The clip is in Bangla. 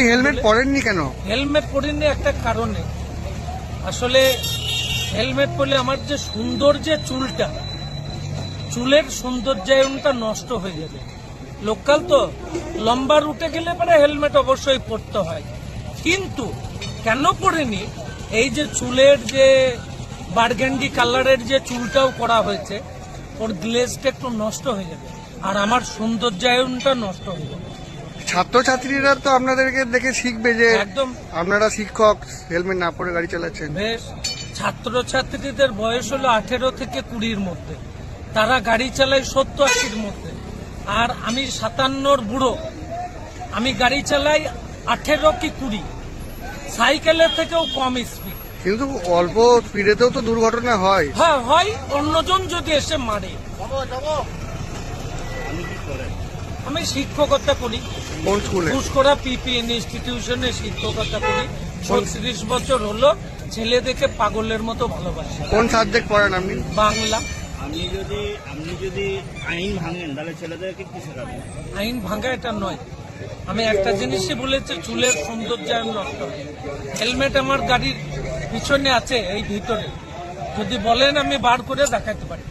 হেলমেট পরেননি কেন? হেলমেট পরিনি একটা কারণে, আসলে হেলমেট পরলে আমার যে সুন্দর যে চুলটা, চুলের সৌন্দর্যায়নটা নষ্ট হয়ে যাবে। লোকাল তো লম্বা রুটে গেলে পরে হেলমেট অবশ্যই পরতে হয়, কিন্তু কেন পরিনি, এই যে চুলের যে বার্গেন্ডি কালারের যে চুলটাও করা হয়েছে, ওর গ্লেজটা একটু নষ্ট হয়ে যাবে আর আমার সৌন্দর্যায়নটা নষ্ট হয়ে যাবে। ছাত্রছাত্রীরা তো আপনাদেরকে দেখে শিখবে যে একদম আপনারা শিক্ষক, হেলমেট না পরে গাড়ি চালাচ্ছেন। বেশ, ছাত্রছাত্রীদের বয়স হলো 18 থেকে 20-র মধ্যে, তারা গাড়ি চালায় 70-80-র মধ্যে, আর আমি 57-র বুড়ো, আমি গাড়ি চালাই 18 কি 20, সাইকেলের থেকেও কম স্পিড। কিন্তু অল্প স্পিডেতেও তো দুর্ঘটনা হয়। হ্যাঁ হয়, অন্যজন যদি এসে মারে। আমি শিক্ষকতা করি, কোন স্কুলে? ঘুষখোরা পিপিএন ইনস্টিটিউশনে শিক্ষকতা করি। 36 বছর হলো, ছেলেদেরকে পাগলের মতো ভালোবাসি। কোন সাবজেক্ট পড়ান আপনি? বাংলা। আপনি যদি আইন ভাঙেন তাহলে ছেলেদেরকে কি শেখাবেন? আইন ভাঙা এটা নয়, আমি একটা জিনিসই বলেছি, চুলের সৌন্দর্যায়ন নষ্ট হয়। হেলমেট আমার গাড়ির পিছনে আছে, এই ভিতরে, যদি বলেন আমি বার করে দেখাতে পারি।